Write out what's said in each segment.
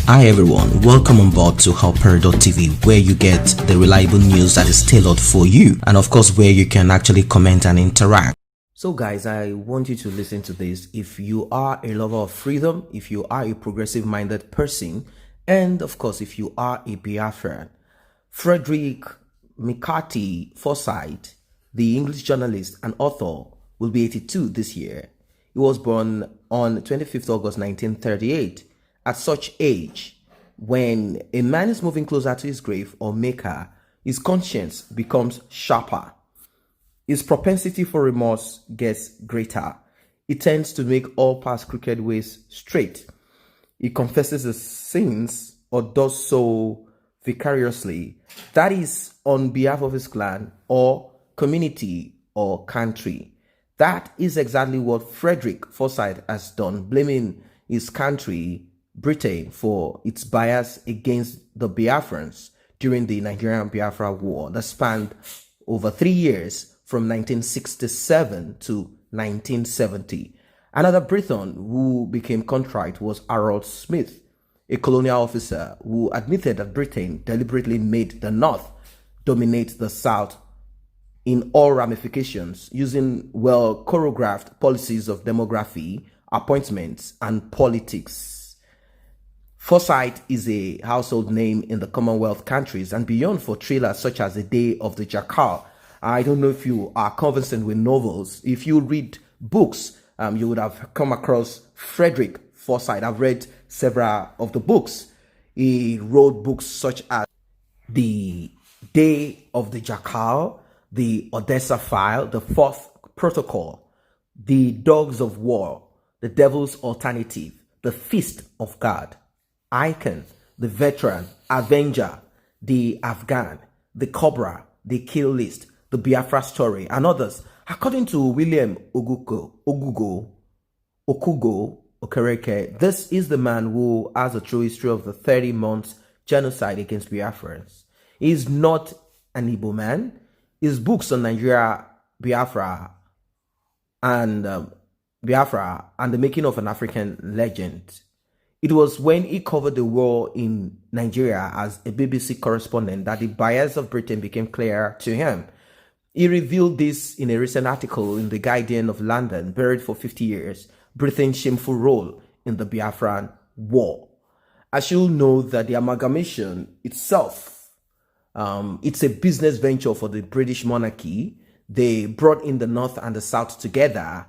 Hi everyone, welcome on board to helper.tv, where you get the reliable news that is tailored for you, and of course where you can actually comment and interact. So guys, I want you to listen to this. If you are a lover of freedom, if you are a progressive minded person, and of course if you are a BIAFRA, Frederick McCarthy Forsyth, the English journalist and author, will be 82 this year. He was born on 25th August 1938. At such age, when a man is moving closer to his grave or maker, his conscience becomes sharper. His propensity for remorse gets greater. He tends to make all past crooked ways straight. He confesses his sins or does so vicariously, that is, on behalf of his clan or community or country. That is exactly what Frederick Forsyth has done, blaming his country, Britain, for its bias against the Biafrans during the Nigerian Biafra War that spanned over 3 years from 1967 to 1970. Another Briton who became contrite was Harold Smith, a colonial officer who admitted that Britain deliberately made the North dominate the South in all ramifications, using well choreographed policies of demography, appointments, and politics. Forsyth is a household name in the Commonwealth countries and beyond for thrillers such as The Day of the Jackal. I don't know if you are conversant with novels. If you read books, you would have come across Frederick Forsyth. I've read several of the books. He wrote books such as The Day of the Jackal, The Odessa File, The Fourth Protocol, The Dogs of War, The Devil's Alternative, The Feast of God, Icon, The Veteran, Avenger, The Afghan, The Cobra, The Kill List, The Biafra Story, and others. According to William Okugo Okereke, this is the man who has a true history of the 30 months genocide against Biafrans. He is not an Igbo man. His books on Nigeria, Biafra, and the making of an African legend. It was when he covered the war in Nigeria as a BBC correspondent that the bias of Britain became clear to him. He revealed this in a recent article in The Guardian of London, Buried for 50 Years, Britain's Shameful Role in the Biafran War. As you'll know that the amalgamation itself, it's a business venture for the British monarchy. They brought in the North and the South together,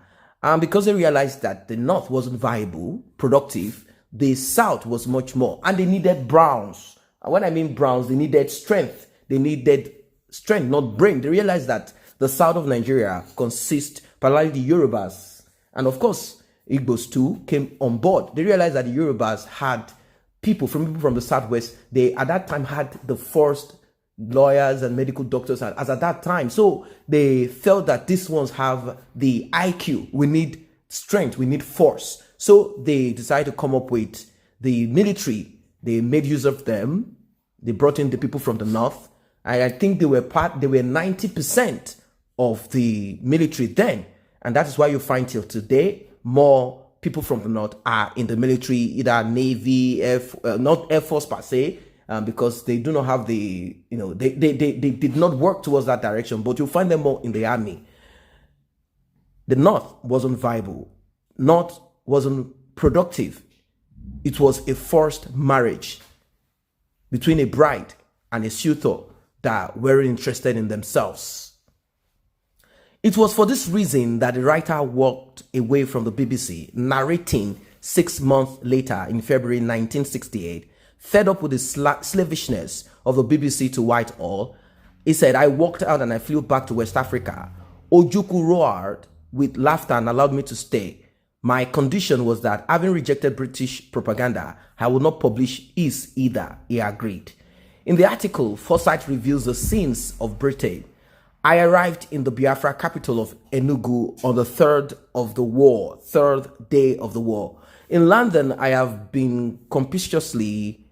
because they realized that the North wasn't viable, productive, the South was much more, and they needed browns. And when I mean browns, they needed strength. They needed strength, not brain. They realized that the South of Nigeria consists primarily the Yorubas, and of course, IGBOS too came on board. They realized that the Yorubas had people from the Southwest. They at that time had the first lawyers and medical doctors as at that time. So they felt that these ones have the IQ. We need strength. We need force. So they decided to come up with the military. They made use of them. They brought in the people from the North. I think they were 90% of the military then. And that is why you find till today, more people from the North are in the military, either Navy, not Air Force per se, because they do not have the, they did not work towards that direction, but you'll find them more in the army. The North wasn't viable. North wasn't productive. It was a forced marriage between a bride and a suitor that weren't interested in themselves. It was for this reason that the writer walked away from the BBC, narrating 6 months later in February 1968, fed up with the slavishness of the BBC to Whitehall. He said, "I walked out and I flew back to West Africa. Ojukwu roared with laughter and allowed me to stay. My condition was that, having rejected British propaganda, I would not publish his either," he agreed. In the article, Forsyth reveals the scenes of Britain. "I arrived in the Biafra capital of Enugu on the third day of the war. In London, I have been conspicuously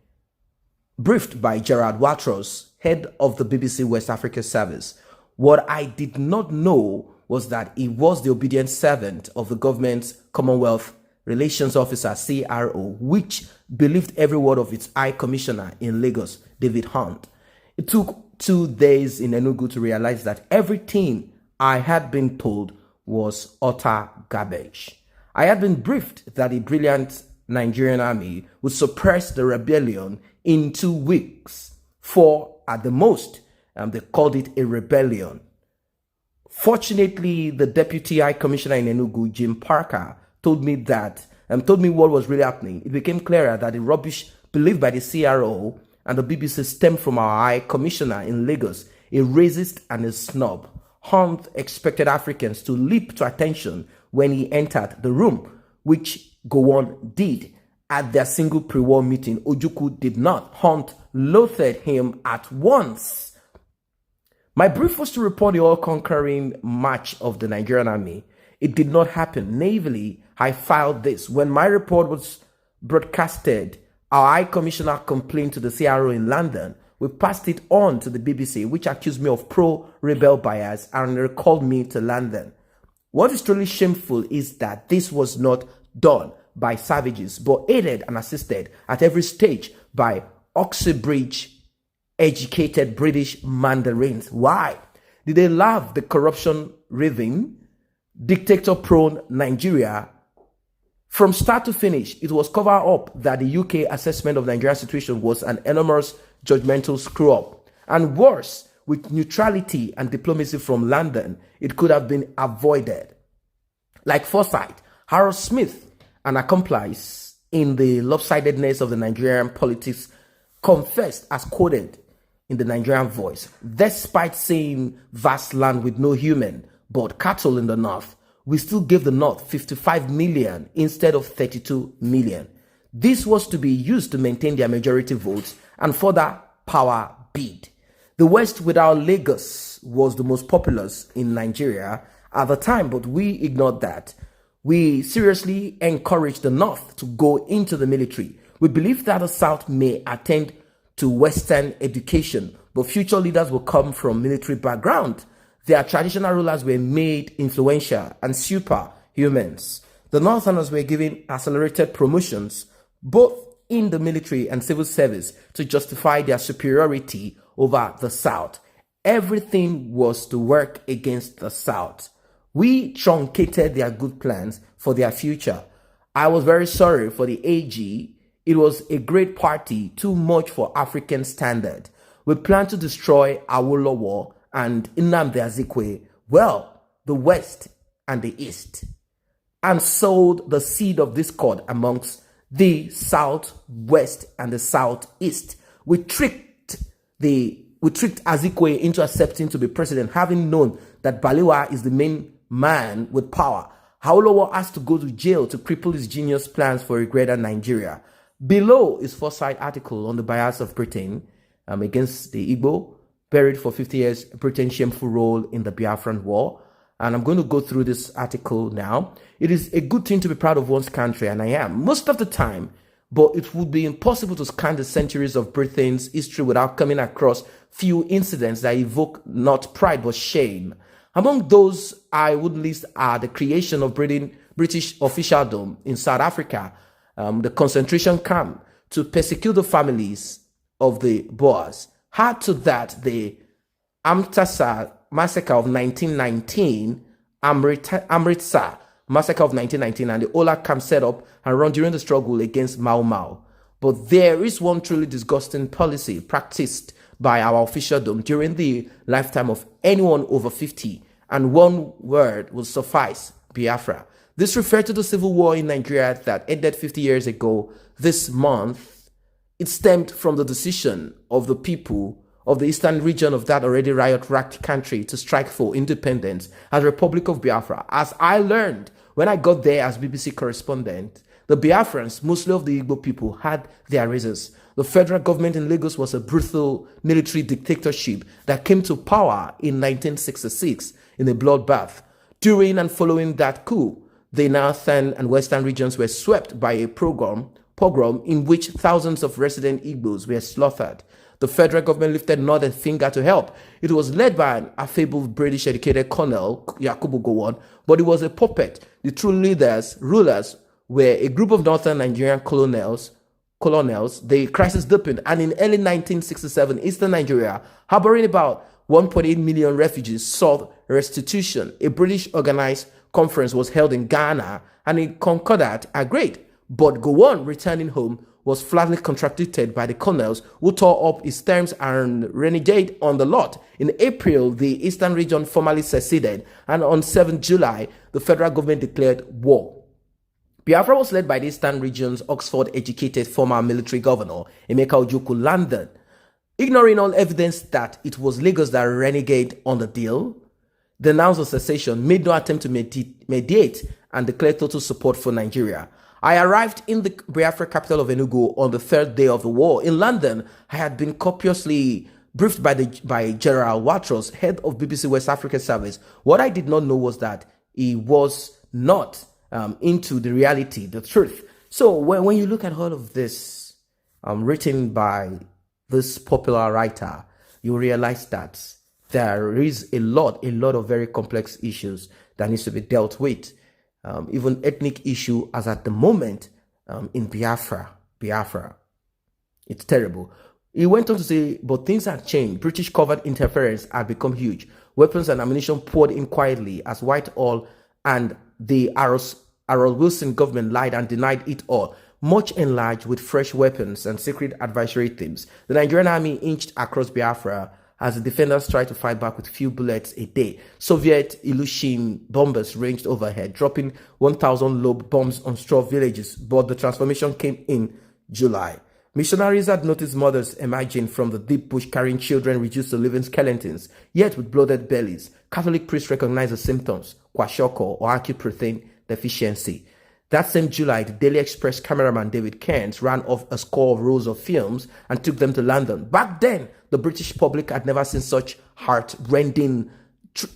briefed by Gerard Watros, head of the BBC West Africa service. What I did not know was that he was the obedient servant of the government's Commonwealth Relations Officer, CRO, which believed every word of its High Commissioner in Lagos, David Hunt. It took 2 days in Enugu to realize that everything I had been told was utter garbage. I had been briefed that the brilliant Nigerian army would suppress the rebellion in 2 weeks, 4 at the most. They called it a rebellion. Fortunately, the Deputy High Commissioner in Enugu, Jim Parker, told me what was really happening. It became clearer that the rubbish believed by the CRO and the BBC stemmed from our High Commissioner in Lagos, a racist and a snob. Hunt expected Africans to leap to attention when he entered the room, which Gowon did. At their single pre-war meeting, Ojukwu did not. Hunt loathed him at once. My brief was to report the all-conquering march of the Nigerian army. It did not happen. Naively, I filed this. When my report was broadcasted, our High Commissioner complained to the CRO in London. We passed it on to the BBC, which accused me of pro-rebel bias and recalled me to London. What is truly shameful is that this was not done by savages, but aided and assisted at every stage by Oxbridge educated British mandarins. Why? Did they love the corruption-raving, dictator-prone Nigeria? From start to finish, it was covered up that the UK assessment of Nigeria's situation was an enormous judgmental screw-up. And worse, with neutrality and diplomacy from London, it could have been avoided. Like foresight, Harold Smith, an accomplice in the lopsidedness of the Nigerian politics, confessed as quoted in the Nigerian Voice, despite saying vast land with no human but cattle in the north, we still gave the north 55 million instead of 32 million. This was to be used to maintain their majority votes and further power bid. The West without Lagos was the most populous in Nigeria at the time, but we ignored that. We seriously encouraged the North to go into the military. We believe that the South may attend to Western education, but future leaders will come from military background. Their traditional rulers were made influential and superhumans. The Northerners were given accelerated promotions, both in the military and civil service, to justify their superiority over the South. Everything was to work against the South. We truncated their good plans for their future. I was very sorry for the AG. It was a great party, too much for African standard. We planned to destroy Awolowo and Nnamdi Azikiwe, well, the West and the East, and sowed the seed of discord amongst the South, West, and the Southeast. We tricked Azikiwe into accepting to be president, having known that Balewa is the main man with power. Awolowo has to go to jail to cripple his genius plans for a greater Nigeria. Below is foresight article on the bias of Britain against the Igbo, buried for 50 years, Britain's shameful role in the Biafran War. And I'm going to go through this article now. It is a good thing to be proud of one's country, and I am most of the time, but it would be impossible to scan the centuries of Britain's history without coming across few incidents that evoke not pride but shame. Among those I would list are the creation of British officialdom in South Africa, the concentration camp to persecute the families of the Boers. Add to that the Amritsar massacre of 1919, Amritsar massacre of 1919, and the Ola camp set up and run during the struggle against Mau Mau. But there is one truly disgusting policy practiced by our officialdom during the lifetime of anyone over 50, and one word will suffice: Biafra. This referred to the civil war in Nigeria that ended 50 years ago this month. It stemmed from the decision of the people of the eastern region of that already riot-racked country to strike for independence as Republic of Biafra. As I learned when I got there as BBC correspondent, the Biafrans, mostly of the Igbo people, had their reasons. The federal government in Lagos was a brutal military dictatorship that came to power in 1966 in a bloodbath. During and following that coup, the northern and western regions were swept by a pogrom in which thousands of resident Igbos were slaughtered. The federal government lifted not a finger to help. It was led by an affable British-educated colonel, Yakubu Gowon, but it was a puppet. The true rulers were a group of northern Nigerian colonels, the crisis deepened, and in early 1967, eastern Nigeria, harboring about 1.8 million refugees, sought restitution. A British-organized conference was held in Ghana, and in Concordat agreed. But Gowon, returning home, was flatly contradicted by the colonels, who tore up his terms and renegade on the lot. In April, the eastern region formally seceded, and on 7 July, the federal government declared war. Biafra was led by the eastern region's Oxford-educated former military governor, Emeka Ojukwu London. Ignoring all evidence that it was Lagos that renegade on the deal, denounced the secession, made no attempt to mediate, and declared total support for Nigeria. I arrived in the Biafra capital of Enugu on the third day of the war. In London, I had been copiously briefed by General Watros, head of BBC West Africa Service. What I did not know was that he was not into the reality, the truth. So when you look at all of this written by this popular writer, you realize that there is a lot of very complex issues that needs to be dealt with. Even ethnic issue as at the moment in Biafra. It's terrible. He went on to say, but things have changed. British covert interference had become huge. Weapons and ammunition poured in quietly as Whitehall and the Harold Wilson government lied and denied it all. Much enlarged with fresh weapons and secret advisory teams, the Nigerian army inched across Biafra as the defenders tried to fight back with few bullets a day. Soviet Ilyushin bombers ranged overhead, dropping 1,000 lobe bombs on straw villages, but the transformation came in July. Missionaries had noticed mothers emerging from the deep bush carrying children reduced to living skeletons, yet with bloated bellies. Catholic priests recognized the symptoms, kwashiorkor or acute protein deficiency. That same July, the Daily Express cameraman David Cairns ran off a score of rolls of films and took them to London. Back then, the British public had never seen such heart-rending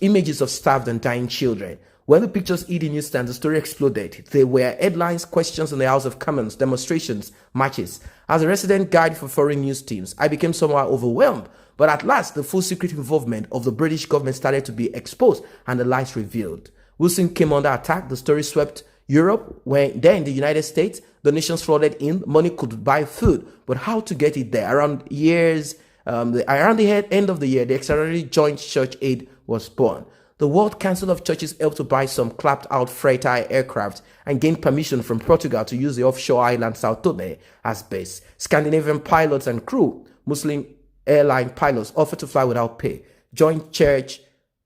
images of starved and dying children. When the pictures hit the newsstands, the story exploded. There were headlines, questions in the House of Commons, demonstrations, marches. As a resident guide for foreign news teams, I became somewhat overwhelmed. But at last, the full secret involvement of the British government started to be exposed and the lies revealed. Wilson came under attack. The story swept Europe, when then the United States, the nations flooded in, money could buy food, but how to get it there? Around the end of the year, the extraordinary Joint Church Aid was born. The World Council of Churches helped to buy some clapped-out freighter aircraft and gained permission from Portugal to use the offshore island Sao Tome as base. Scandinavian pilots and crew, Muslim airline pilots, offered to fly without pay. Joint Church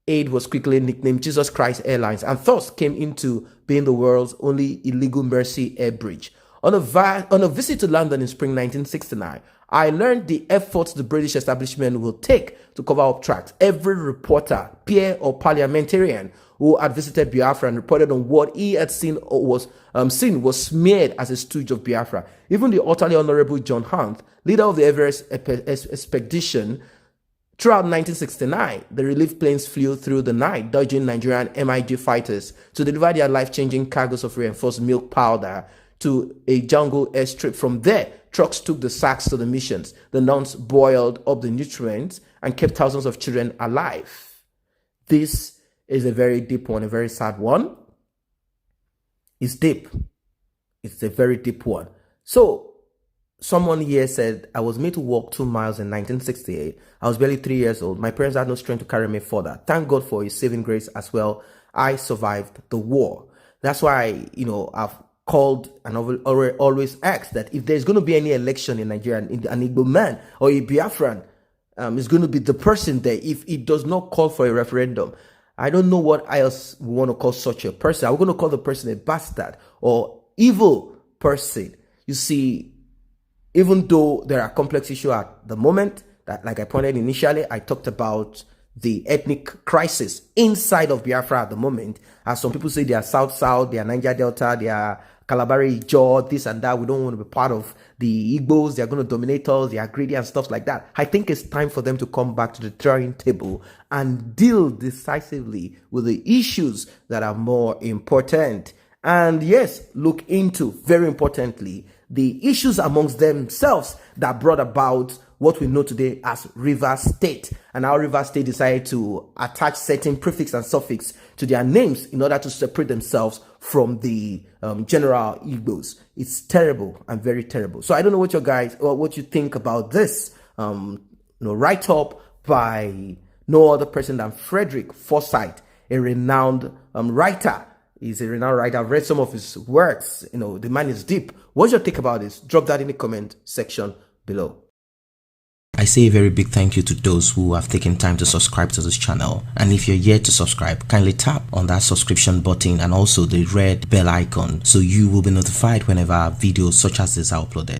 Aid was quickly nicknamed Jesus Christ Airlines and thus came into being the world's only illegal mercy air bridge. On a visit to London in spring 1969, I learned the efforts the British establishment will take to cover up tracks. Every reporter, peer or parliamentarian who had visited Biafra and reported on what he had seen was smeared as a stooge of Biafra. Even the utterly honorable John Hunt, leader of the Everest expedition, throughout 1969, the relief planes flew through the night, dodging Nigerian MiG fighters to deliver their life-changing cargoes of reinforced milk powder to a jungle airstrip. From there, trucks took the sacks to the missions. The nuns boiled up the nutrients and kept thousands of children alive. This is a very deep one, a very sad one. It's deep. It's a very deep one. So, someone here said, I was made to walk 2 miles in 1968. I was barely 3 years old. My parents had no strength to carry me further. Thank God for his saving grace as well. I survived the war. That's why, I've called and always asked that if there's going to be any election in Nigeria, an Igbo man or a Biafran is going to be the person there if it does not call for a referendum. I don't know what else we want to call such a person. I'm going to call the person a bastard or evil person. You see, even though there are complex issues at the moment, that, like I pointed initially, I talked about the ethnic crisis inside of Biafra at the moment. As some people say, they are South, they are Niger Delta, they are Kalabari, Jaw, this and that. We don't want to be part of the IGBOS. They are going to dominate us. They are greedy and stuff like that. I think it's time for them to come back to the drawing table and deal decisively with the issues that are more important. And yes, look into, very importantly, the issues amongst themselves that brought about what we know today as Rivers State, and how Rivers State decided to attach certain prefix and suffix to their names in order to separate themselves from the general IGBOS. It's terrible and very terrible. So I don't know what what you think about this write up by no other person than Frederick Forsyth, a renowned writer. He's a renowned writer. I've read some of his works. The man is deep. What's your take about this? Drop that in the comment section below. I say a very big thank you to those who have taken time to subscribe to this channel. And if you're yet to subscribe, kindly tap on that subscription button and also the red bell icon so you will be notified whenever videos such as this are uploaded.